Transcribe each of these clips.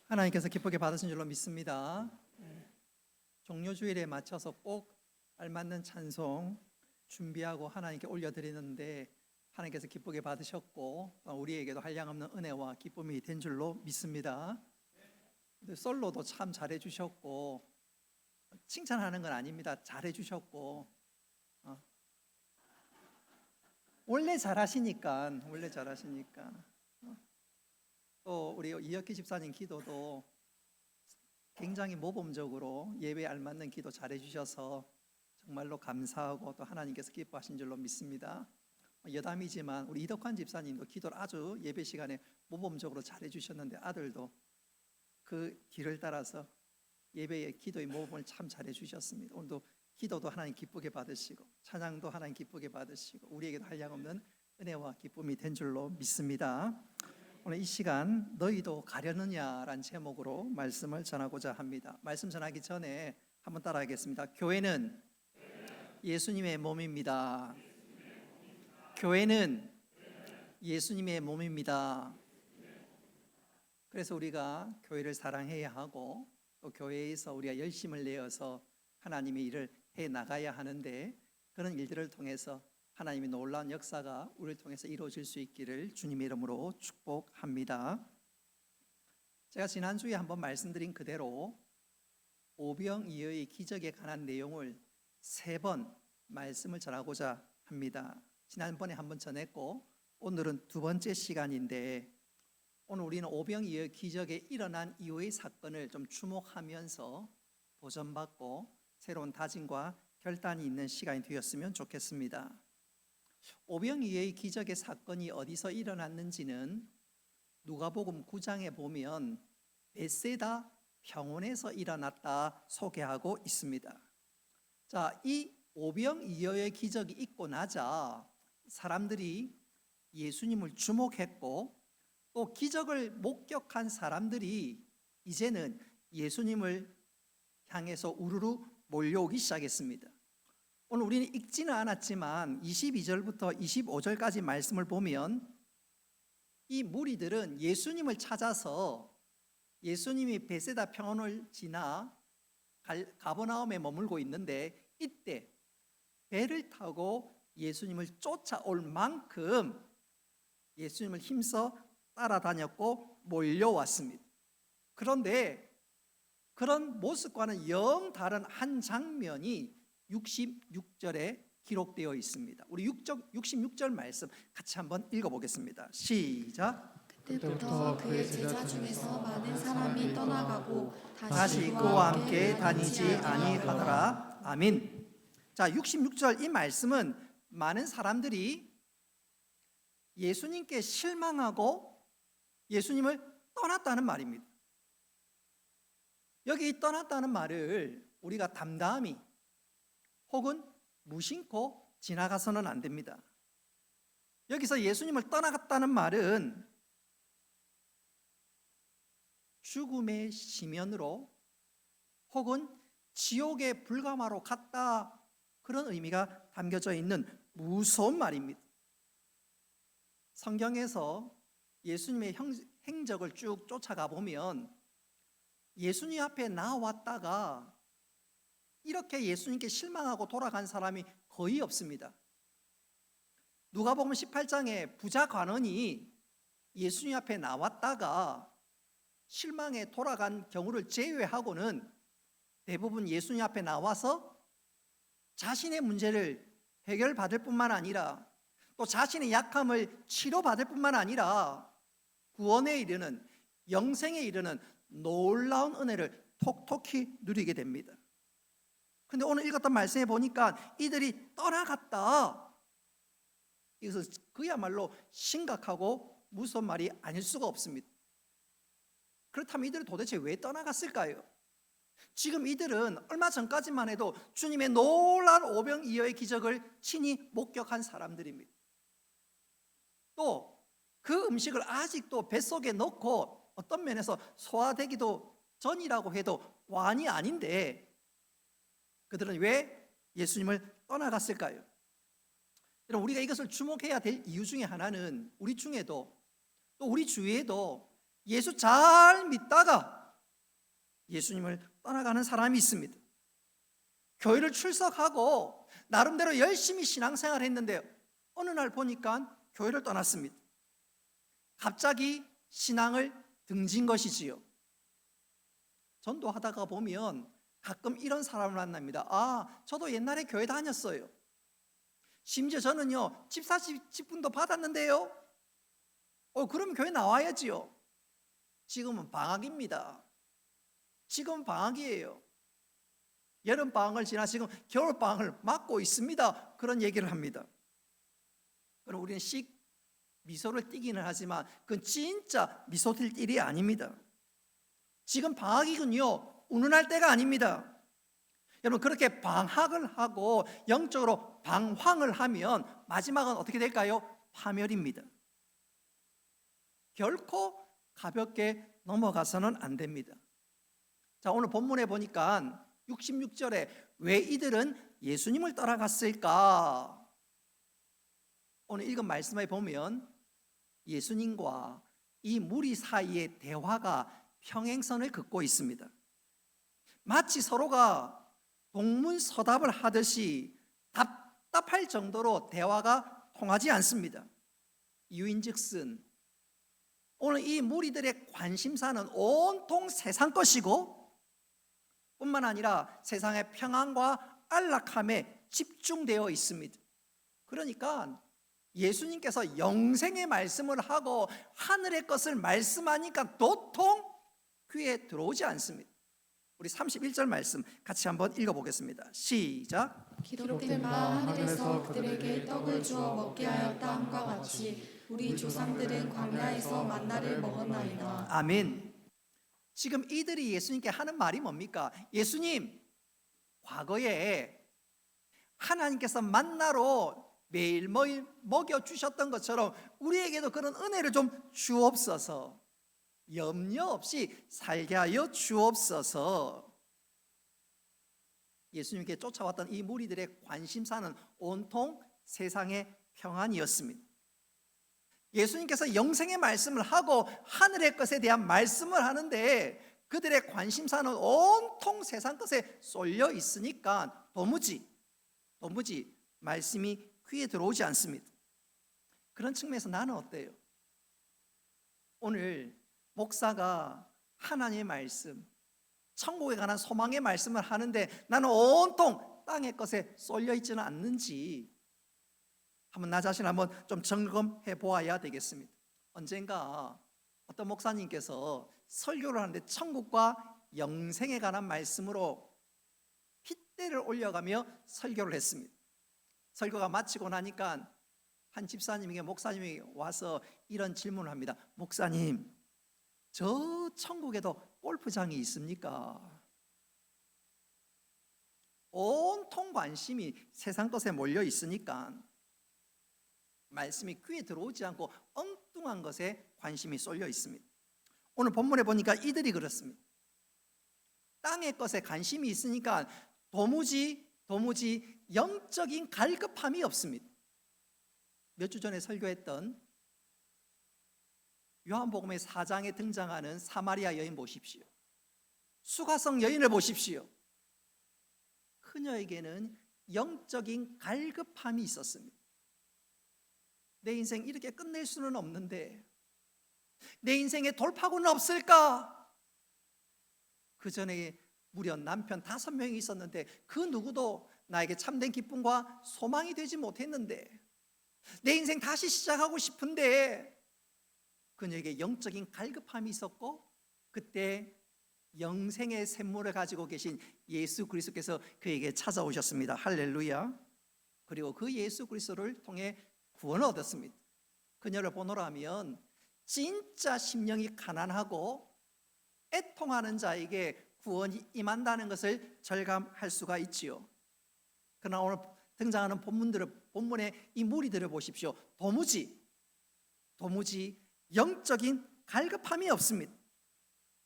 하나님께서 기쁘게 받으신 줄로 믿습니다. 종료주일에 맞춰서 꼭 알맞는 찬송 준비하고 하나님께 올려드리는데 하나님께서 기쁘게 받으셨고 우리에게도 한량없는 은혜와 기쁨이 된 줄로 믿습니다. 솔로도 참 잘해주셨고, 칭찬하는 건 아닙니다. 잘해주셨고 원래 잘하시니까 또 우리 이혁기 집사님 기도도 굉장히 모범적으로 예배에 알맞는 기도 잘해주셔서 정말로 감사하고 또 하나님께서 기뻐하신 줄로 믿습니다. 여담이지만 우리 이덕환 집사님도 기도를 아주 예배 시간에 모범적으로 잘해주셨는데 아들도 그 길을 따라서 예배의 기도의 모범을 참 잘해주셨습니다. 오늘도 기도도 하나님 기쁘게 받으시고 찬양도 하나님 기쁘게 받으시고 우리에게도 한량없는 은혜와 기쁨이 된 줄로 믿습니다. 오늘 이 시간 너희도 가려느냐라는 제목으로 말씀을 전하고자 합니다. 말씀 전하기 전에 한번 따라하겠습니다. 교회는 예수님의 몸입니다. 교회는 예수님의 몸입니다. 그래서 우리가 교회를 사랑해야 하고 또 교회에서 우리가 열심을 내어서 하나님의 일을 해 나가야 하는데 그런 일들을 통해서 하나님의 놀라운 역사가 우리를 통해서 이루어질 수 있기를 주님의 이름으로 축복합니다. 제가 지난주에 한번 말씀드린 그대로 오병이어의 기적에 관한 내용을 3번 말씀을 전하고자 합니다. 지난번에 한번 전했고 오늘은 두 번째 시간인데 오늘 우리는 오병이어의 기적에 일어난 이후의 사건을 좀 주목하면서 도전받고 새로운 다짐과 결단이 있는 시간이 되었으면 좋겠습니다. 오병이어의 기적의 사건이 어디서 일어났는지는 누가복음 9장에 보면 베세다 병원에서 일어났다 소개하고 있습니다. 자, 이 오병이어의 기적이 있고 나자 사람들이 예수님을 주목했고 또 기적을 목격한 사람들이 이제는 예수님을 향해서 우르르 몰려오기 시작했습니다. 오늘 우리는 읽지는 않았지만 22절부터 25절까지 말씀을 보면 이 무리들은 예수님을 찾아서 예수님이 베세다 평원을 지나 가버나움에 머물고 있는데 이때 배를 타고 예수님을 쫓아올 만큼 예수님을 힘써 따라다녔고 몰려왔습니다. 그런데 그런 모습과는 영 다른 한 장면이 66절에 기록되어 있습니다. 우리 66절 말씀 같이 한번 읽어보겠습니다. 시작. 그때부터 그의 제자 중에서 많은 사람이 떠나가고 다시 그와 함께 다니지 아니하더라. 아멘. 자, 66절 이 말씀은 많은 사람들이 예수님께 실망하고 예수님을 떠났다는 말입니다. 여기 떠났다는 말을 우리가 담담히 혹은 무심코 지나가서는 안 됩니다. 여기서 예수님을 떠나갔다는 말은 죽음의 시면으로 혹은 지옥의 불가마로 갔다 그런 의미가 담겨져 있는 무서운 말입니다. 성경에서 예수님의 행적을 쭉 쫓아가 보면 예수님 앞에 나왔다가 이렇게 예수님께 실망하고 돌아간 사람이 거의 없습니다. 누가복음 18장에 부자 관원이 예수님 앞에 나왔다가 실망해 돌아간 경우를 제외하고는 대부분 예수님 앞에 나와서 자신의 문제를 해결받을 뿐만 아니라 또 자신의 약함을 치료받을 뿐만 아니라 구원에 이르는 영생에 이르는 놀라운 은혜를 톡톡히 누리게 됩니다. 근데 오늘 읽었던 말씀에 보니까 이들이 떠나갔다. 이것은 그야말로 심각하고 무서운 말이 아닐 수가 없습니다. 그렇다면 이들은 도대체 왜 떠나갔을까요? 지금 이들은 얼마 전까지만 해도 주님의 놀라운 오병이어의 기적을 친히 목격한 사람들입니다. 또 그 음식을 아직도 뱃속에 넣고 어떤 면에서 소화되기도 전이라고 해도 과언이 아닌데 그들은 왜 예수님을 떠나갔을까요? 여러분, 우리가 이것을 주목해야 될 이유 중에 하나는 우리 중에도 또 우리 주위에도 예수 잘 믿다가 예수님을 떠나가는 사람이 있습니다. 교회를 출석하고 나름대로 열심히 신앙생활을 했는데 어느 날 보니까 교회를 떠났습니다. 갑자기 신앙을 등진 것이지요. 전도하다가 보면 가끔 이런 사람을 만납니다. 저도 옛날에 교회 다녔어요. 심지어 저는요 집사 직분도 받았는데요. 그럼 교회 나와야지요. 지금은 방학입니다. 지금 방학이에요. 여름 방학을 지나 지금 겨울 방학을 맞고 있습니다. 그런 얘기를 합니다. 그럼 우리는 미소를 띠기는 하지만 그건 진짜 미소 띌 일이 아닙니다. 지금 방학이군요. 운운할 때가 아닙니다. 여러분, 그렇게 방학을 하고 영적으로 방황을 하면 마지막은 어떻게 될까요? 파멸입니다. 결코 가볍게 넘어가서는 안 됩니다. 자, 오늘 본문에 보니까 66절에 왜 이들은 예수님을 따라갔을까? 오늘 읽은 말씀에 보면 예수님과 이 무리 사이의 대화가 평행선을 긋고 있습니다. 마치 서로가 동문서답을 하듯이 답답할 정도로 대화가 통하지 않습니다. 이유인즉슨 오늘 이 무리들의 관심사는 온통 세상 것이고 뿐만 아니라 세상의 평안과 안락함에 집중되어 있습니다. 그러니까 예수님께서 영생의 말씀을 하고 하늘의 것을 말씀하니까 도통 귀에 들어오지 않습니다. 우리 31절 말씀 같이 한번 읽어보겠습니다. 시작. 기록된 바 하늘에서 그들에게 떡을 주어 먹게 하였다 함과 같이 우리 조상들은 광야에서 만나를 먹었나이다. 아멘. 지금 이들이 예수님께 하는 말이 뭡니까? 예수님, 과거에 하나님께서 만나로 매일매일 먹여주셨던 것처럼 우리에게도 그런 은혜를 좀 주옵소서. 염려 없이 살게 하여 주옵소서. 예수님께 쫓아왔던 이 무리들의 관심사는 온통 세상의 평안이었습니다. 예수님께서 영생의 말씀을 하고 하늘의 것에 대한 말씀을 하는데 그들의 관심사는 온통 세상 것에 쏠려 있으니까 도무지 말씀이 귀에 들어오지 않습니다. 그런 측면에서 나는 어때요? 오늘 목사가 하나님의 말씀, 천국에 관한 소망의 말씀을 하는데 나는 온통 땅의 것에 쏠려 있지는 않는지 한번 나 자신 한번 좀 점검해 보아야 되겠습니다. 언젠가 어떤 목사님께서 설교를 하는데 천국과 영생에 관한 말씀으로 핏대를 올려가며 설교를 했습니다. 설교가 마치고 나니까 한 집사님에게 목사님이 와서 이런 질문을 합니다. 목사님, 저 천국에도 골프장이 있습니까? 온통 관심이 세상 것에 몰려 있으니까 말씀이 귀에 들어오지 않고 엉뚱한 것에 관심이 쏠려 있습니다. 오늘 본문에 보니까 이들이 그렇습니다. 땅의 것에 관심이 있으니까 도무지 영적인 갈급함이 없습니다. 몇 주 전에 설교했던 요한복음의 4장에 등장하는 사마리아 여인 보십시오. 수가성 여인을 보십시오. 그녀에게는 영적인 갈급함이 있었습니다. 내 인생 이렇게 끝낼 수는 없는데 내 인생에 돌파구는 없을까? 그 전에 무려 남편 5명이 있었는데 그 누구도 나에게 참된 기쁨과 소망이 되지 못했는데 내 인생 다시 시작하고 싶은데 그녀에게 영적인 갈급함이 있었고 그때 영생의 샘물을 가지고 계신 예수 그리스도께서 그에게 찾아오셨습니다. 할렐루야. 그리고 그 예수 그리스도를 통해 구원을 얻었습니다. 그녀를 보노라 하면 진짜 심령이 가난하고 애통하는 자에게 구원이 임한다는 것을 절감할 수가 있지요. 그러나 오늘 등장하는 본문의 이 무리들을 보십시오. 도무지 영적인 갈급함이 없습니다.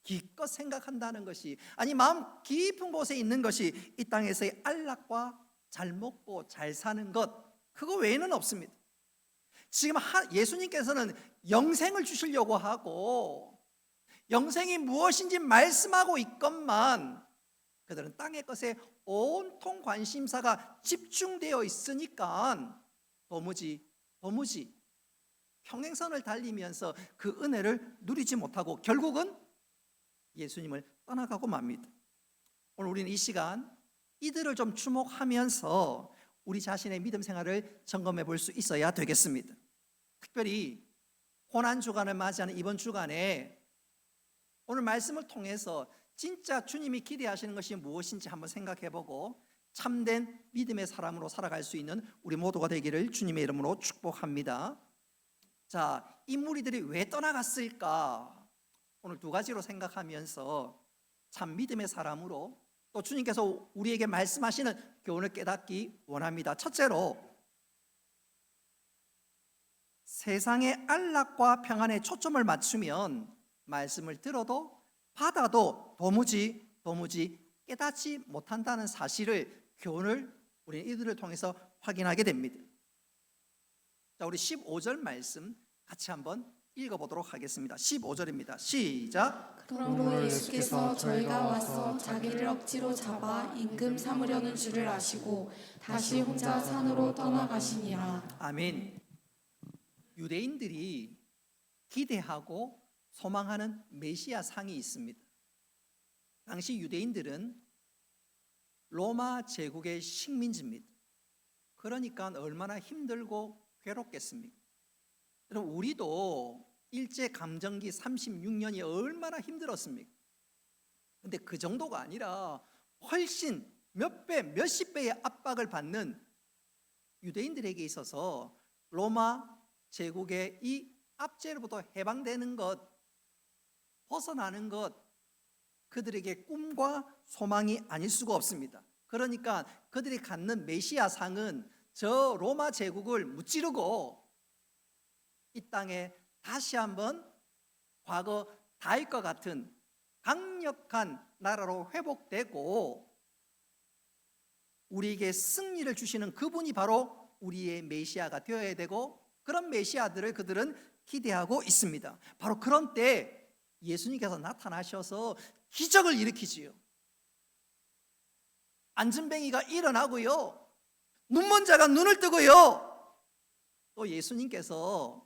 기껏 생각한다는 것이 아니 마음 깊은 곳에 있는 것이 이 땅에서의 안락과 잘 먹고 잘 사는 것 그거 외에는 없습니다. 지금 예수님께서는 영생을 주시려고 하고 영생이 무엇인지 말씀하고 있건만 그들은 땅의 것에 온통 관심사가 집중되어 있으니까 도무지 평행선을 달리면서 그 은혜를 누리지 못하고 결국은 예수님을 떠나가고 맙니다. 오늘 우리는 이 시간 이들을 좀 주목하면서 우리 자신의 믿음 생활을 점검해 볼 수 있어야 되겠습니다. 특별히 고난주간을 맞이하는 이번 주간에 오늘 말씀을 통해서 진짜 주님이 기대하시는 것이 무엇인지 한번 생각해 보고 참된 믿음의 사람으로 살아갈 수 있는 우리 모두가 되기를 주님의 이름으로 축복합니다. 자, 이 무리들이 왜 떠나갔을까? 오늘 두 가지로 생각하면서 참 믿음의 사람으로 또 주님께서 우리에게 말씀하시는 교훈을 깨닫기 원합니다. 첫째로, 세상의 안락과 평안에 초점을 맞추면 말씀을 들어도 받아도 도무지 깨닫지 못한다는 사실을, 교훈을 우리는 이들을 통해서 확인하게 됩니다. 자, 우리 15절 말씀 같이 한번 읽어보도록 하겠습니다. 15절입니다. 시작. 그러므로 예수께서 저희가 와서 자기를 억지로 잡아 임금 삼으려는 줄을 아시고 다시 혼자 산으로 떠나가시니라. 아멘. 유대인들이 기대하고 소망하는 메시아 상이 있습니다. 당시 유대인들은 로마 제국의 식민지입니다. 그러니까 얼마나 힘들고 괴롭겠습니까? 여러분, 우리도 일제감정기 36년이 얼마나 힘들었습니까? 근데 그 정도가 아니라 훨씬 몇 배, 몇십 배의 압박을 받는 유대인들에게 있어서 로마 제국의 이 압제로부터 해방되는 것, 벗어나는 것, 그들에게 꿈과 소망이 아닐 수가 없습니다. 그러니까 그들이 갖는 메시아 상은 저 로마 제국을 무찌르고 이 땅에 다시 한번 과거 다윗과 같은 강력한 나라로 회복되고 우리에게 승리를 주시는 그분이 바로 우리의 메시아가 되어야 되고, 그런 메시아들을 그들은 기대하고 있습니다. 바로 그런 때 예수님께서 나타나셔서 기적을 일으키지요. 안진뱅이가 일어나고요, 눈먼 자가 눈을 뜨고요, 또 예수님께서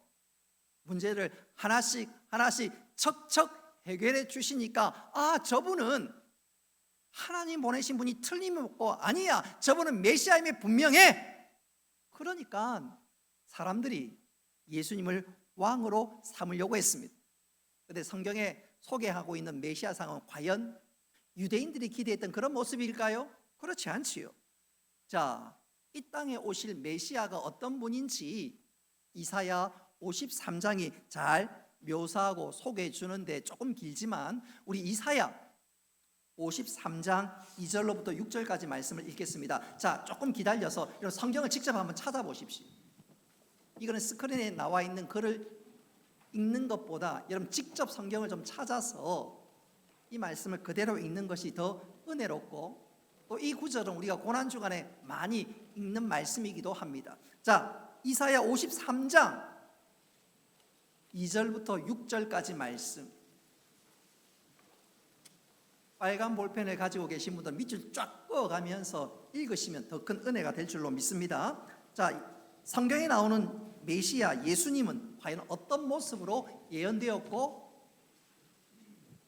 문제를 하나씩 척척 해결해 주시니까, 아, 저분은 하나님 보내신 분이 틀림없고, 아니야, 저분은 메시아임에 분명해. 그러니까 사람들이 예수님을 왕으로 삼으려고 했습니다. 그런데 성경에 소개하고 있는 메시아상은 과연 유대인들이 기대했던 그런 모습일까요? 그렇지 않지요. 자, 이 땅에 오실 메시아가 어떤 분인지 이사야 53장이 잘 묘사하고 소개해 주는데 조금 길지만 우리 이사야 53장 2절로부터 6절까지 말씀을 읽겠습니다. 자, 조금 기다려서 이런 성경을 직접 한번 찾아보십시오. 이거는 스크린에 나와 있는 글을 읽는 것보다 여러분 직접 성경을 좀 찾아서 이 말씀을 그대로 읽는 것이 더 은혜롭고, 또 이 구절은 우리가 고난주간에 많이 읽는 말씀이기도 합니다. 자, 이사야 53장 2절부터 6절까지 말씀, 빨간 볼펜을 가지고 계신 분들 밑줄 쫙 그어가면서 읽으시면 더 큰 은혜가 될 줄로 믿습니다. 자, 성경에 나오는 메시아 예수님은 과연 어떤 모습으로 예언되었고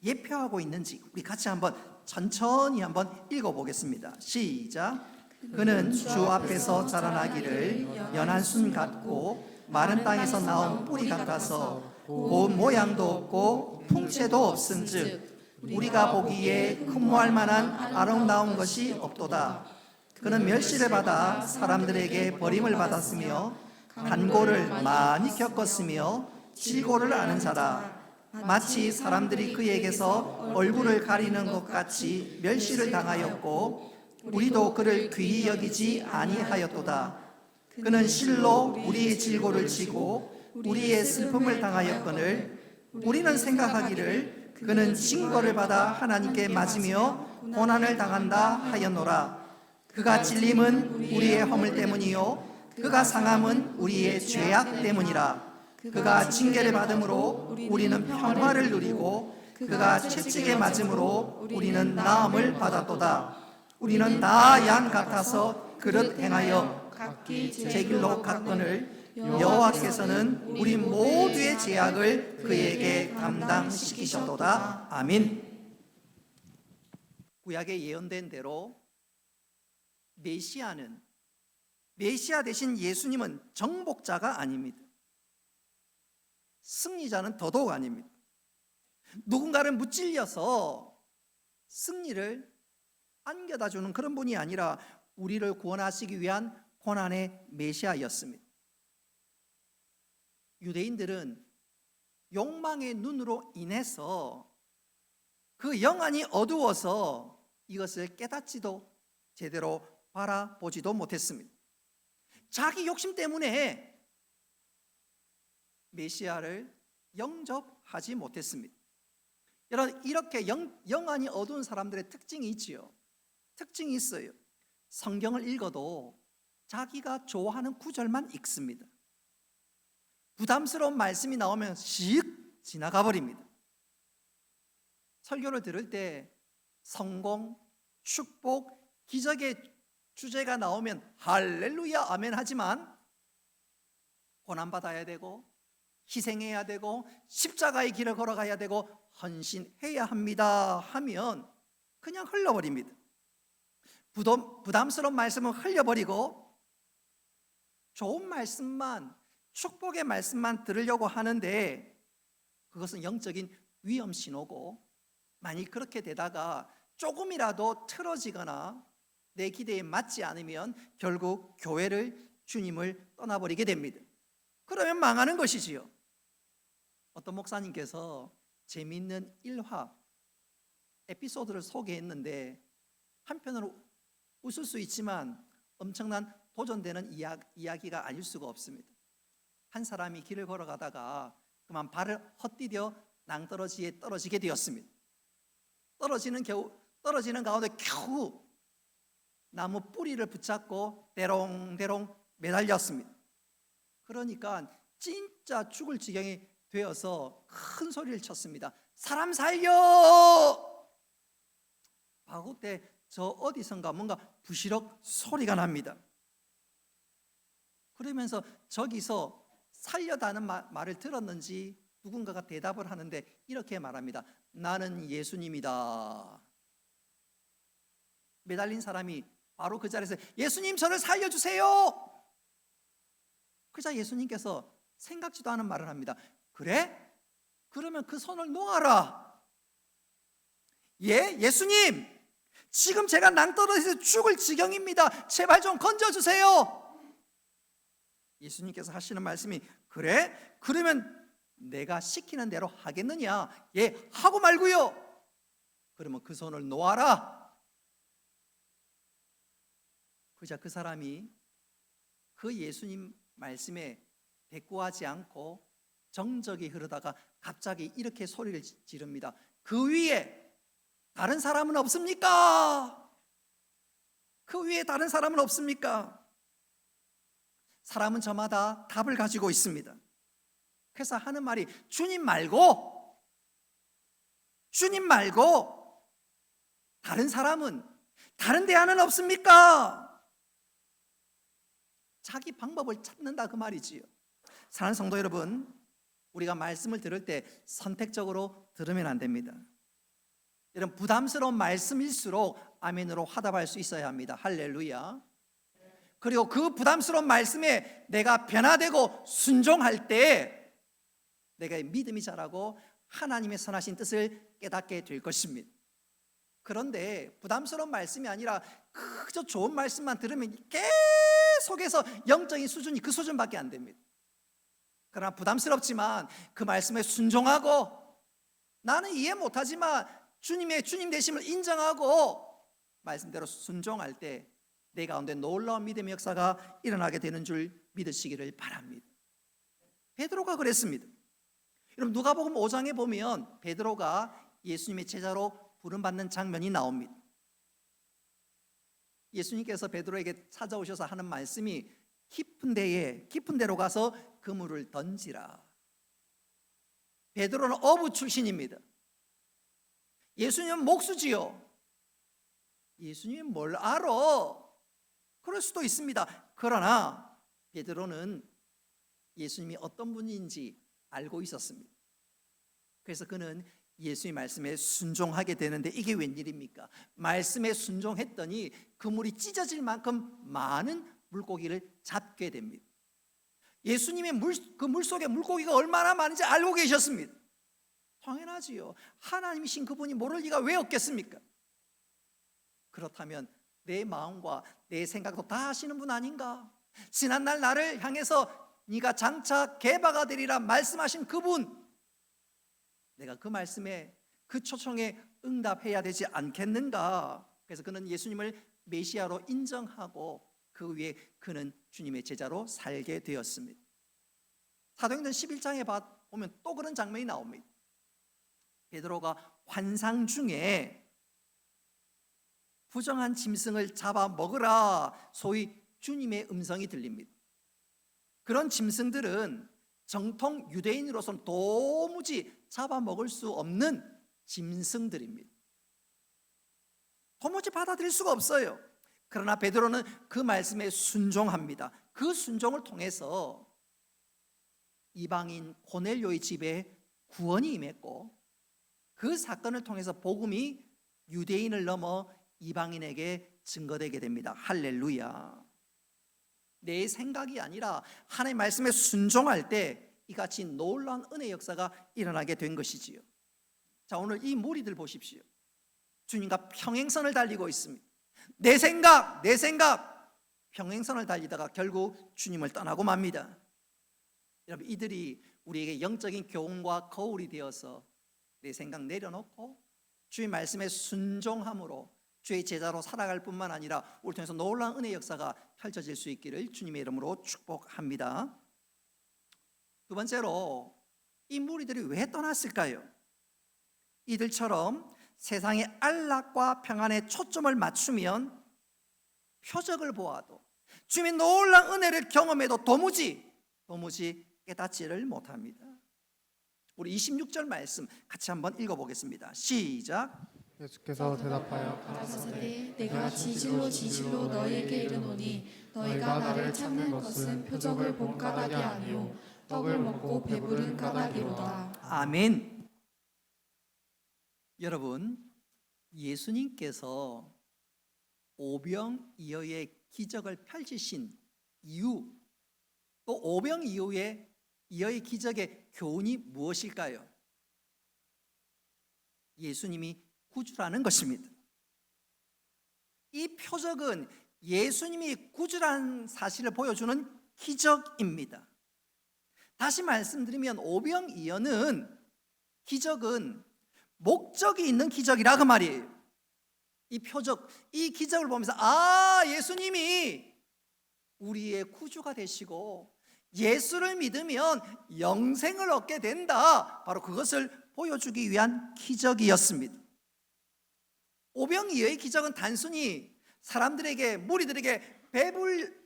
예표하고 있는지 우리 같이 한번 천천히 한번 읽어보겠습니다. 시작. 그는 주 앞에서 자라나기를 연한 순 같고 마른 땅에서 나온 뿌리 같아서 고운 모양도 없고 풍채도 없은즉 우리가 보기에 흠모할 만한 아름다운 것이 없도다. 그는 멸시를 받아 사람들에게 버림을 받았으며 간고를 많이 겪었으며 질고를 아는 자라. 마치 사람들이 그에게서 얼굴을 가리는 것 같이 멸시를 당하였고 우리도 그를 귀히 여기지 아니하였도다. 그는 실로 우리의 질고를 지고 우리의 슬픔을 당하였거늘 우리는 생각하기를 그는 징벌을 받아 하나님께 맞으며 고난을 당한다 하였노라. 그가 찔림은 우리의 허물 때문이요 그가 상함은 우리의 죄악 때문이라. 그가 징계를 받음으로 우리는 평화를 누리고 그가 채찍에 맞음으로 우리는 나음을 받았도다. 우리는 다 양 같아서 그릇 행하여 각기 제 길로 갔거늘 여호와께서는 우리 모두의 죄악을 그에게 감당시키셨도다. 아멘. 구약에 예언된 대로 메시아 대신 예수님은 정복자가 아닙니다. 승리자는 더더욱 아닙니다. 누군가를 무찔려서 승리를 안겨다 주는 그런 분이 아니라 우리를 구원하시기 위한 고난의 메시아였습니다. 유대인들은 욕망의 눈으로 인해서 그 영안이 어두워서 이것을 깨닫지도 제대로 바라보지도 못했습니다. 자기 욕심 때문에 메시아를 영접하지 못했습니다. 여러분, 이렇게 영안이 어두운 사람들의 특징이 있지요. 특징이 있어요. 성경을 읽어도 자기가 좋아하는 구절만 읽습니다. 부담스러운 말씀이 나오면 씩 지나가 버립니다. 설교를 들을 때 성공, 축복, 기적의 주제가 나오면 할렐루야 아멘 하지만 고난받아야 되고 희생해야 되고 십자가의 길을 걸어가야 되고 헌신해야 합니다 하면 그냥 흘러버립니다. 부담스러운 말씀은 흘려버리고 좋은 말씀만, 축복의 말씀만 들으려고 하는데 그것은 영적인 위험 신호고, 만일 그렇게 되다가 조금이라도 틀어지거나 내 기대에 맞지 않으면 결국 교회를, 주님을 떠나버리게 됩니다. 그러면 망하는 것이지요. 어떤 목사님께서 재미있는 일화 에피소드를 소개했는데 한편으로 웃을 수 있지만 엄청난 도전되는 이야기가 아닐 수가 없습니다. 한 사람이 길을 걸어가다가 그만 발을 헛디뎌 낭떠러지에 떨어지게 되었습니다. 떨어지는 가운데 겨우 나무 뿌리를 붙잡고 대롱대롱 매달렸습니다. 그러니까 진짜 죽을 지경이 되어서 큰 소리를 쳤습니다. 사람 살려! 바로 때 저 어디선가 뭔가 부시럭 소리가 납니다. 그러면서 저기서 살려다는 말을 들었는지 누군가가 대답을 하는데 이렇게 말합니다. 나는 예수님이다. 매달린 사람이 바로 그 자리에서 예수님 저를 살려주세요. 그자 예수님께서 생각지도 않은 말을 합니다. 그래? 그러면 그 손을 놓아라. 예? 예수님 지금 제가 낭떠러지에서 죽을 지경입니다. 제발 좀 건져주세요. 예수님께서 하시는 말씀이 그래? 그러면 내가 시키는 대로 하겠느냐? 예, 하고 말고요. 그러면 그 손을 놓아라. 그자 그 사람이 그 예수님 말씀에 대꾸하지 않고 정적이 흐르다가 갑자기 이렇게 소리를 지릅니다. 그 위에 다른 사람은 없습니까? 그 위에 다른 사람은 없습니까? 사람은 저마다 답을 가지고 있습니다. 그래서 하는 말이 주님 말고 다른 사람은, 다른 대안은 없습니까? 자기 방법을 찾는다 그 말이지요. 사랑하는 성도 여러분, 우리가 말씀을 들을 때 선택적으로 들으면 안 됩니다. 이런 부담스러운 말씀일수록 아멘으로 화답할 수 있어야 합니다. 할렐루야. 그리고 그 부담스러운 말씀에 내가 변화되고 순종할 때 내가 믿음이 자라고 하나님의 선하신 뜻을 깨닫게 될 것입니다. 그런데 부담스러운 말씀이 아니라 그저 좋은 말씀만 들으면 계속해서 영적인 수준이 그 수준밖에 안 됩니다. 그러나 부담스럽지만 그 말씀에 순종하고 나는 이해 못하지만 주님의 주님 되심을 인정하고 말씀대로 순종할 때 내 가운데 놀라운 믿음의 역사가 일어나게 되는 줄 믿으시기를 바랍니다. 베드로가 그랬습니다. 여러분 누가복음 5장에 보면 베드로가 예수님의 제자로 부름받는 장면이 나옵니다. 예수님께서 베드로에게 찾아오셔서 하는 말씀이 깊은 데로 가서 그물을 던지라. 베드로는 어부 출신입니다. 예수님은 목수지요. 예수님이 뭘 알아? 그럴 수도 있습니다. 그러나 베드로는 예수님이 어떤 분인지 알고 있었습니다. 그래서 그는 예수의 말씀에 순종하게 되는데 이게 웬일입니까? 말씀에 순종했더니 그물이 찢어질 만큼 많은 물고기를 잡게 됩니다. 예수님의 그 물속에 물고기가 얼마나 많은지 알고 계셨습니다. 당연하지요. 하나님이신 그분이 모를 리가 왜 없겠습니까? 그렇다면 내 마음과 내 생각도 다 아시는 분 아닌가? 지난날 나를 향해서 네가 장차 개바가 되리라 말씀하신 그분, 내가 그 말씀에 그 초청에 응답해야 되지 않겠는가? 그래서 그는 예수님을 메시아로 인정하고 그 위에 그는 주님의 제자로 살게 되었습니다. 사도행전 11장에 보면 또 그런 장면이 나옵니다. 베드로가 환상 중에 부정한 짐승을 잡아 먹으라, 소위 주님의 음성이 들립니다. 그런 짐승들은 정통 유대인으로서는 도무지 잡아먹을 수 없는 짐승들입니다. 도무지 받아들일 수가 없어요. 그러나 베드로는 그 말씀에 순종합니다. 그 순종을 통해서 이방인 고넬료의 집에 구원이 임했고, 그 사건을 통해서 복음이 유대인을 넘어 이방인에게 증거되게 됩니다. 할렐루야. 내 생각이 아니라 하나님의 말씀에 순종할 때 이같이 놀라운 은혜의 역사가 일어나게 된 것이지요. 자, 오늘 이 무리들 보십시오. 주님과 평행선을 달리고 있습니다. 내 생각 평행선을 달리다가 결국 주님을 떠나고 맙니다. 여러분, 이들이 우리에게 영적인 교훈과 거울이 되어서 내 생각 내려놓고 주의 말씀에 순종함으로 주의 제자로 살아갈 뿐만 아니라 우리 통해서 놀라운 은혜의 역사가 펼쳐질 수 있기를 주님의 이름으로 축복합니다. 두 번째로, 이 무리들이 왜 떠났을까요? 이들처럼 세상의 안락과 평안에 초점을 맞추면 표적을 보아도, 주님의 놀라운 은혜를 경험해도 도무지 깨닫지를 못합니다. 우리 26절 말씀 같이 한번 읽어보겠습니다. 시작. 예수께서 대답하여 가라사대 내가 진실로 너희에게 이르노니 너희가 나를 찾는 것은 표적을 본 까닭이 아니요 떡을 먹고 배부른 까닭이로다. 아멘. 여러분, 예수님께서 오병이어의 기적을 펼치신 이유, 또 오병이어의 기적의 교훈이 무엇일까요? 예수님이 구주라는 것입니다. 이 표적은 예수님이 구주라는 사실을 보여주는 기적입니다. 다시 말씀드리면 오병이어는 기적은 목적이 있는 기적이라 그 말이에요. 이 표적, 이 기적을 보면서 예수님이 우리의 구주가 되시고 예수를 믿으면 영생을 얻게 된다, 바로 그것을 보여주기 위한 기적이었습니다. 오병이어의 기적은 단순히 사람들에게, 무리들에게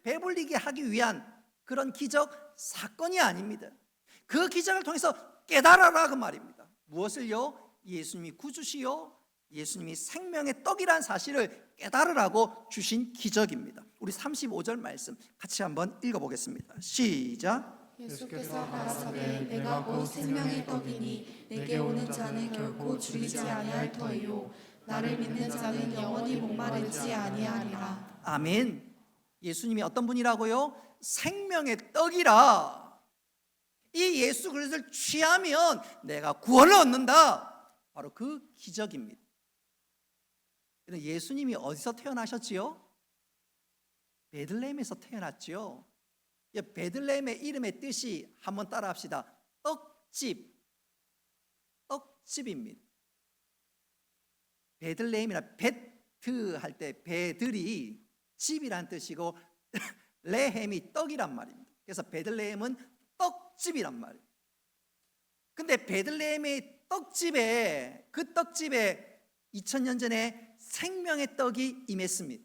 배불리게 하기 위한 그런 기적 사건이 아닙니다. 그 기적을 통해서 깨달아라 그 말입니다. 무엇을요? 예수님이 구주시요 예수님이 생명의 떡이란 사실을 깨달으라고 주신 기적입니다. 우리 35절 말씀 같이 한번 읽어보겠습니다. 시작. 예수께서 가라사대 내가 곧 생명의 떡이니 내게 오는 자는 결코 줄이지 아니할 터이요 나를 믿는 자는 영원히 목마르지 아니하리라. 아멘. 예수님이 어떤 분이라고요? 생명의 떡이라. 이 예수 그리스도를 취하면 내가 구원을 얻는다, 바로 그 기적입니다. 예수님이 어디서 태어나셨지요? 베들레헴에서 태어났지요. 베들레헴의 이름의 뜻이 한번 따라합시다. 떡집입니다. 베들레헴이나 베트 할 때 베들이 집이란 뜻이고 레헴이 떡이란 말입니다. 그래서 베들레헴은 떡집이란 말이에요. 근데 베들레헴의 떡집에, 그 떡집에 2000년 전에 생명의 떡이 임했습니다.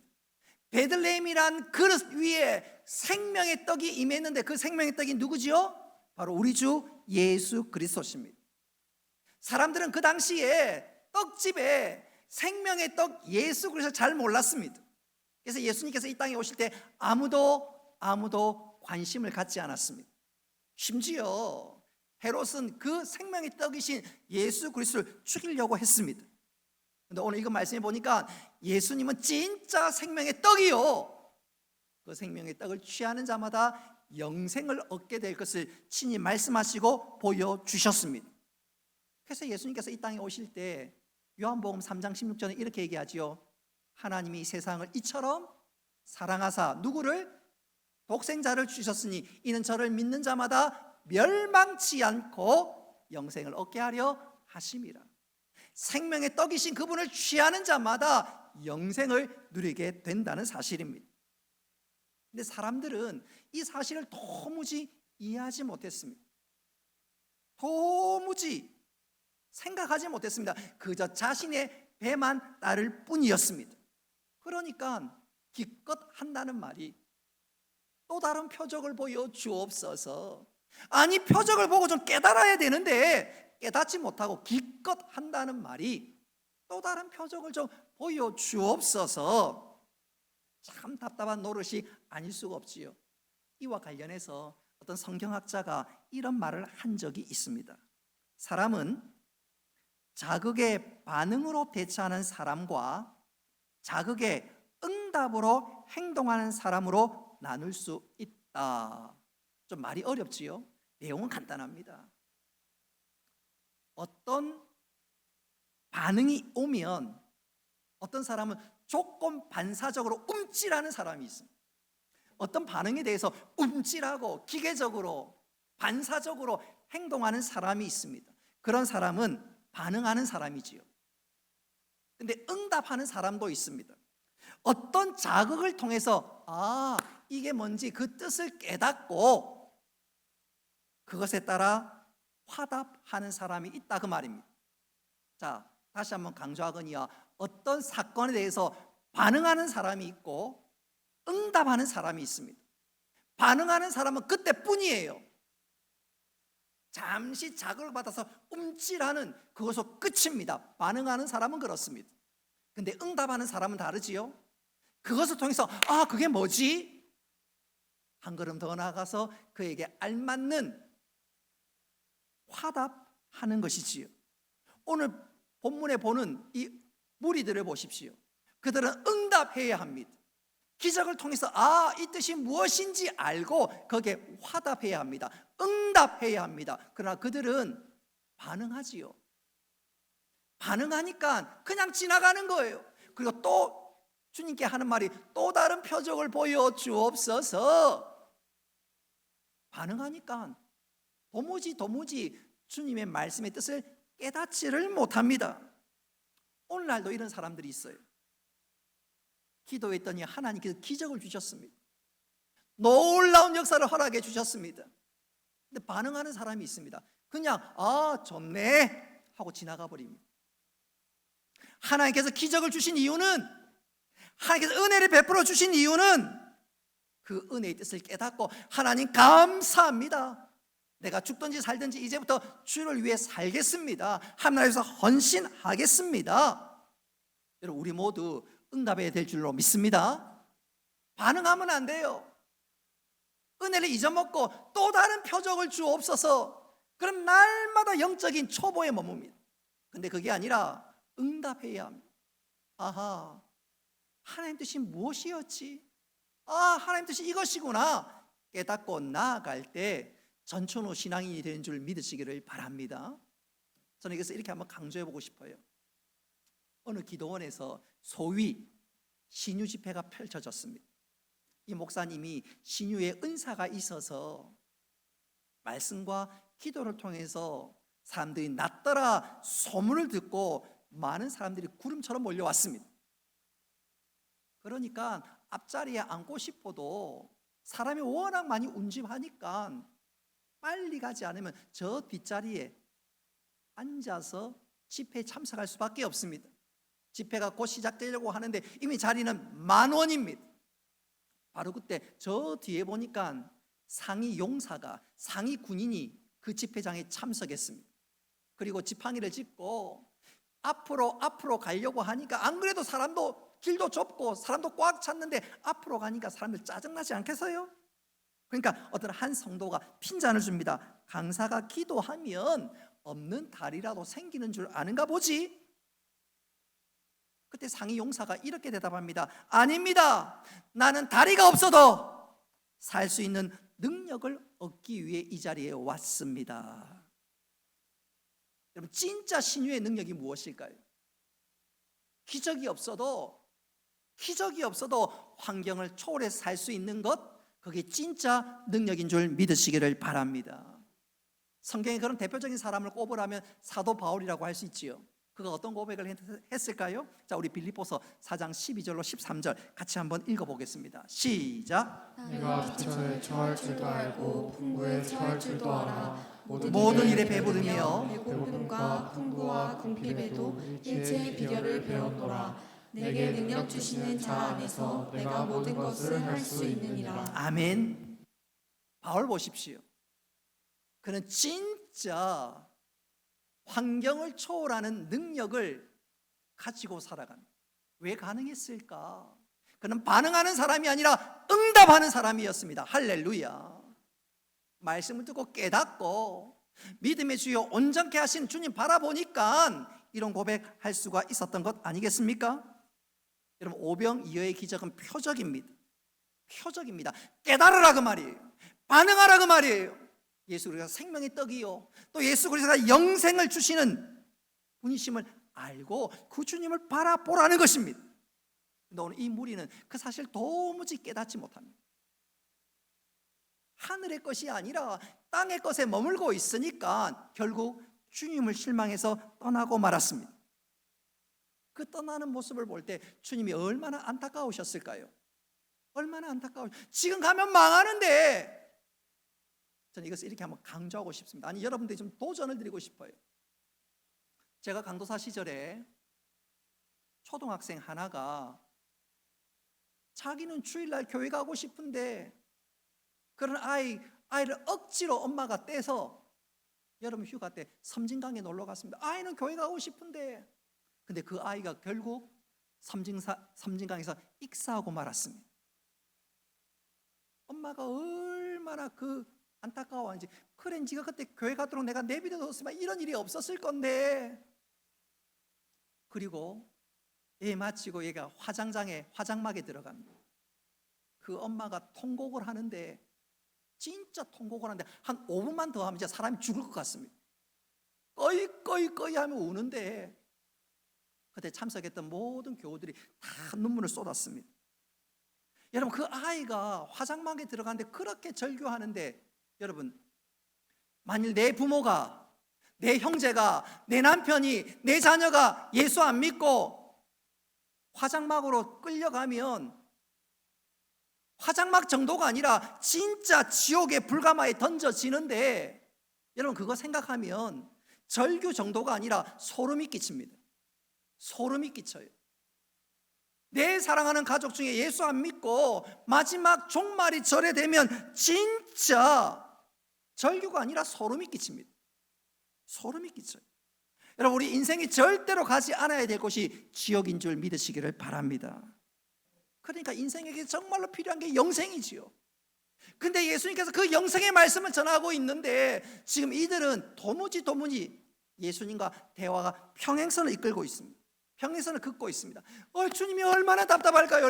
베들레헴이란 그릇 위에 생명의 떡이 임했는데 그 생명의 떡이 누구지요? 바로 우리 주 예수 그리스도십니다. 사람들은 그 당시에 떡집에 생명의 떡 예수 그리스도를 잘 몰랐습니다. 그래서 예수님께서 이 땅에 오실 때 아무도 관심을 갖지 않았습니다. 심지어 헤롯은 그 생명의 떡이신 예수 그리스도를 죽이려고 했습니다. 그런데 오늘 이거 말씀해 보니까 예수님은 진짜 생명의 떡이요, 그 생명의 떡을 취하는 자마다 영생을 얻게 될 것을 친히 말씀하시고 보여주셨습니다. 그래서 예수님께서 이 땅에 오실 때 요한복음 3장 16절에 이렇게 얘기하지요. 하나님이 이 세상을 이처럼 사랑하사 누구를? 독생자를 주셨으니 이는 저를 믿는 자마다 멸망치 않고 영생을 얻게 하려 하심이라. 생명의 떡이신 그분을 취하는 자마다 영생을 누리게 된다는 사실입니다. 근데 사람들은 이 사실을 도무지 이해하지 못했습니다. 도무지 생각하지 못했습니다. 그저 자신의 배만 따를 뿐이었습니다. 그러니까 기껏 한다는 말이 또 다른 표적을 보여 주옵소서. 아니, 표적을 보고 좀 깨달아야 되는데 깨닫지 못하고 기껏 한다는 말이 또 다른 표적을 좀 보여 주옵소서. 참 답답한 노릇이 아닐 수가 없지요. 이와 관련해서 어떤 성경학자가 이런 말을 한 적이 있습니다. 사람은 자극의 반응으로 대처하는 사람과 자극의 응답으로 행동하는 사람으로 나눌 수 있다. 좀 말이 어렵지요? 내용은 간단합니다. 어떤 반응이 오면 어떤 사람은 조건 반사적으로 움찔하는 사람이 있습니다. 어떤 반응에 대해서 움찔하고 기계적으로 반사적으로 행동하는 사람이 있습니다. 그런 사람은 반응하는 사람이지요. 근데 응답하는 사람도 있습니다. 어떤 자극을 통해서 이게 뭔지 그 뜻을 깨닫고 그것에 따라 화답하는 사람이 있다, 그 말입니다. 자, 다시 한번 강조하거니와 어떤 사건에 대해서 반응하는 사람이 있고 응답하는 사람이 있습니다. 반응하는 사람은 그때뿐이에요. 잠시 자극을 받아서 움찔하는 그것으로 끝입니다. 반응하는 사람은 그렇습니다. 근데 응답하는 사람은 다르지요. 그것을 통해서 그게 뭐지? 한 걸음 더 나아가서 그에게 알맞는 화답하는 것이지요. 오늘 본문에 보는 이 무리들을 보십시오. 그들은 응답해야 합니다. 기적을 통해서 이 뜻이 무엇인지 알고 거기에 화답해야 합니다. 응답해야 합니다. 그러나 그들은 반응하지요. 반응하니까 그냥 지나가는 거예요. 그리고 또 주님께 하는 말이 또 다른 표적을 보여주옵소서. 반응하니까 도무지 주님의 말씀의 뜻을 깨닫지를 못합니다. 오늘날도 이런 사람들이 있어요. 기도했더니 하나님께서 기적을 주셨습니다. 놀라운 역사를 허락해 주셨습니다. 근데 반응하는 사람이 있습니다. 그냥 좋네 하고 지나가 버립니다. 하나님께서 기적을 주신 이유는, 하나님께서 은혜를 베풀어 주신 이유는 그 은혜의 뜻을 깨닫고 하나님 감사합니다, 내가 죽든지 살든지 이제부터 주를 위해 살겠습니다, 하나님께서 헌신하겠습니다. 여러분, 우리 모두 응답해야 될 줄로 믿습니다. 반응하면 안 돼요. 은혜를 잊어먹고 또 다른 표적을 주옵소서. 그럼 날마다 영적인 초보에 머뭅니다. 근데 그게 아니라 응답해야 합니다. 하나님 뜻이 무엇이었지? 하나님 뜻이 이것이구나 깨닫고 나아갈 때 전천후 신앙인이 되는 줄 믿으시기를 바랍니다. 저는 이것을 이렇게 한번 강조해보고 싶어요. 어느 기도원에서 소위 신유 집회가 펼쳐졌습니다. 이 목사님이 신유의 은사가 있어서 말씀과 기도를 통해서 사람들이 낫더라 소문을 듣고 많은 사람들이 구름처럼 몰려왔습니다. 그러니까 앞자리에 앉고 싶어도 사람이 워낙 많이 운집하니까 빨리 가지 않으면 저 뒷자리에 앉아서 집회에 참석할 수밖에 없습니다. 집회가 곧 시작되려고 하는데 이미 자리는 10,000원입니다. 바로 그때 저 뒤에 보니까 상위 용사가, 상위 군인이 그 집회장에 참석했습니다. 그리고 지팡이를 짚고 앞으로 가려고 하니까 안 그래도 사람도 길도 좁고 사람도 꽉 찼는데 앞으로 가니까 사람들 짜증나지 않겠어요? 그러니까 어떤 한 성도가 핀잔을 줍니다. 강사가 기도하면 없는 다리라도 생기는 줄 아는가 보지? 그때 상위 용사가 이렇게 대답합니다. 아닙니다. 나는 다리가 없어도 살 수 있는 능력을 얻기 위해 이 자리에 왔습니다. 여러분, 진짜 신유의 능력이 무엇일까요? 기적이 없어도 환경을 초월해서 살 수 있는 것, 그게 진짜 능력인 줄 믿으시기를 바랍니다. 성경에 그런 대표적인 사람을 꼽으라면 사도 바울이라고 할 수 있지요. 그가 어떤 고백을 했을까요? 자, 우리 빌립보서 4장 12절로 13절 같이 한번 읽어보겠습니다. 시작. 내가 비천에 처할 줄도 알고 풍부에 처할 줄도 알아. 모든 일에 배부르며 배고픔과 풍부와 궁핍에도 일체의 비결을 배웠노라. 내게 능력 주시는 자 안에서 내가 모든 것을 할 수 있느니라. 아멘. 바울 보십시오. 그는 진짜 환경을 초월하는 능력을 가지고 살아갑니다. 왜 가능했을까? 그는 반응하는 사람이 아니라 응답하는 사람이었습니다. 할렐루야. 말씀을 듣고 깨닫고 믿음의 주여 온전케 하신 주님 바라보니까 이런 고백할 수가 있었던 것 아니겠습니까? 여러분, 오병이어의 기적은 표적입니다. 깨달으라 그 말이에요. 반응하라 그 말이에요. 예수 그리스도가 생명의 떡이요, 또 예수 그리스도가 영생을 주시는 분이심을 알고 그 주님을 바라보라는 것입니다. 근데 오늘 이 무리는 그 사실 도무지 깨닫지 못합니다. 하늘의 것이 아니라 땅의 것에 머물고 있으니까 결국 주님을 실망해서 떠나고 말았습니다. 그 떠나는 모습을 볼 때 주님이 얼마나 안타까우셨을까요? 얼마나 지금 가면 망하는데. 저는 이것을 이렇게 한번 강조하고 싶습니다. 아니, 여러분들이 좀 도전을 드리고 싶어요. 제가 강도사 시절에 초등학생 하나가 자기는 주일날 교회 가고 싶은데 그런 아이를 억지로 엄마가 떼서 여름 휴가 때 섬진강에 놀러 갔습니다. 아이는 교회 가고 싶은데, 근데 그 아이가 결국 섬진강에서 익사하고 말았습니다. 엄마가 얼마나 안타까워하는지. 그래, 네가 그때 교회 가도록 내가 내비둬뒀으면 이런 일이 없었을 건데. 그리고 애 마치고 얘가 화장막에 들어갑니다. 그 엄마가 통곡을 하는데, 진짜 통곡을 하는데 한 5분만 더 하면 진짜 사람이 죽을 것 같습니다. 꺼이 하며 우는데, 그때 참석했던 모든 교우들이 다 눈물을 쏟았습니다. 여러분, 그 아이가 화장막에 들어가는데 그렇게 절규하는데, 여러분, 만일 내 부모가, 내 형제가, 내 남편이, 내 자녀가 예수 안 믿고 화장막으로 끌려가면 화장막 정도가 아니라 진짜 지옥의 불가마에 던져지는데, 여러분, 그거 생각하면 절규 정도가 아니라 소름이 끼칩니다. 소름이 끼쳐요. 내 사랑하는 가족 중에 예수 안 믿고 마지막 종말이 절에 되면 진짜 절규가 아니라 소름이 끼칩니다. 소름이 끼쳐요. 여러분, 우리 인생이 절대로 가지 않아야 될 곳이 지옥인 줄 믿으시기를 바랍니다. 그러니까 인생에게 정말로 필요한 게 영생이지요. 근데 예수님께서 그 영생의 말씀을 전하고 있는데 지금 이들은 도무지 예수님과 대화가 평행선을 이끌고 있습니다. 평행선을 긋고 있습니다. 주님이 얼마나 답답할까요?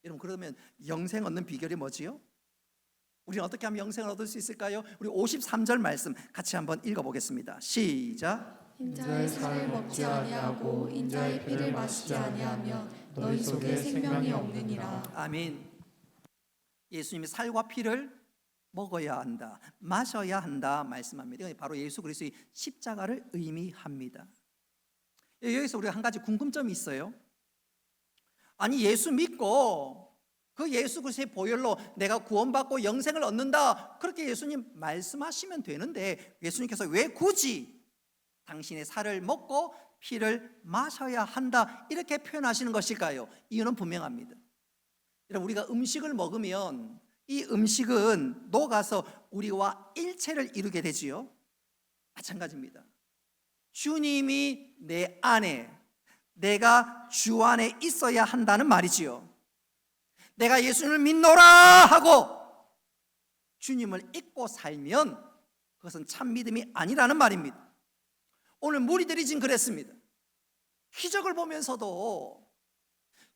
여러분, 그러면 영생 얻는 비결이 뭐지요? 우리는 어떻게 하면 영생을 얻을 수 있을까요? 우리 53절 말씀 같이 한번 읽어보겠습니다. 시작. 인자의 살을 먹지 아니하고 인자의 피를 마시지 아니하면 너희 속에 생명이 없느니라. 아멘. 예수님이 살과 피를 먹어야 한다, 마셔야 한다 말씀합니다. 이건 바로 예수 그리스도의 십자가를 의미합니다. 여기서 우리가 한 가지 궁금점이 있어요. 아니, 예수 믿고 그 예수 그리스도의 보혈로 내가 구원받고 영생을 얻는다, 그렇게 예수님 말씀하시면 되는데 예수님께서 왜 굳이 당신의 살을 먹고 피를 마셔야 한다 이렇게 표현하시는 것일까요? 이유는 분명합니다. 여러분, 우리가 음식을 먹으면 이 음식은 녹아서 우리와 일체를 이루게 되지요. 마찬가지입니다. 주님이 내 안에, 내가 주 안에 있어야 한다는 말이지요. 내가 예수님을 믿노라 하고 주님을 잊고 살면 그것은 참 믿음이 아니라는 말입니다. 오늘 무리들이 지금 그랬습니다. 기적을 보면서도,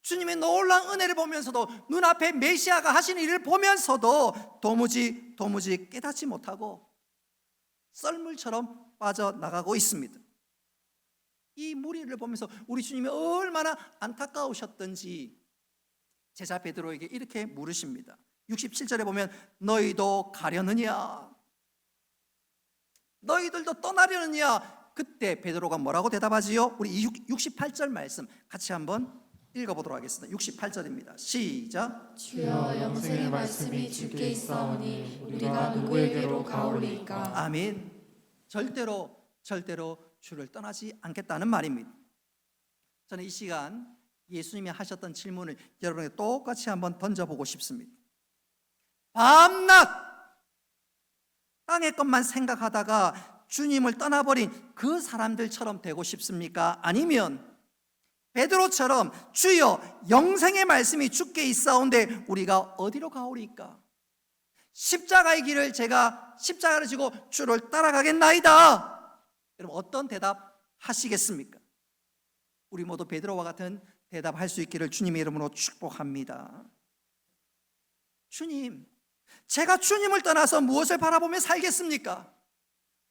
주님의 놀라운 은혜를 보면서도, 눈앞에 메시아가 하신 일을 보면서도 도무지 깨닫지 못하고 썰물처럼 빠져나가고 있습니다. 이 무리를 보면서 우리 주님이 얼마나 안타까우셨던지 제자 베드로에게 이렇게 물으십니다. 67절에 보면 너희도 가려느냐? 너희들도 떠나려느냐? 그때 베드로가 뭐라고 대답하지요? 우리 68절 말씀 같이 한번 읽어보도록 하겠습니다. 68절입니다. 시작. 주여 영생의 말씀이 주께 있사오니 우리가 누구에게로 가오리이까. 아멘. 절대로 주를 떠나지 않겠다는 말입니다. 저는 이 시간 예수님이 하셨던 질문을 여러분에게 똑같이 한번 던져보고 싶습니다. 밤낮 땅의 것만 생각하다가 주님을 떠나버린 그 사람들처럼 되고 싶습니까? 아니면 베드로처럼 주여 영생의 말씀이 주께 있사온데 우리가 어디로 가오리까? 십자가의 길을 제가 십자가를 지고 주를 따라가겠나이다. 여러분 어떤 대답 하시겠습니까? 우리 모두 베드로와 같은 대답할 수 있기를 주님의 이름으로 축복합니다. 주님, 제가 주님을 떠나서 무엇을 바라보며 살겠습니까?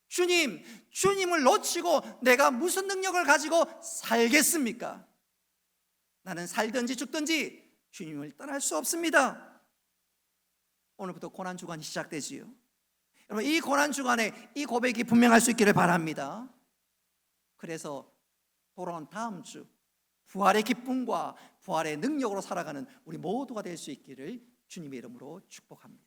주님을 놓치고 내가 무슨 능력을 가지고 살겠습니까? 나는 살든지 죽든지 주님을 떠날 수 없습니다. 오늘부터 고난주간이 시작되지요. 여러분 이 고난주간에 이 고백이 분명할 수 있기를 바랍니다. 그래서 돌아온 다음 주 부활의 기쁨과 부활의 능력으로 살아가는 우리 모두가 될 수 있기를 주님의 이름으로 축복합니다.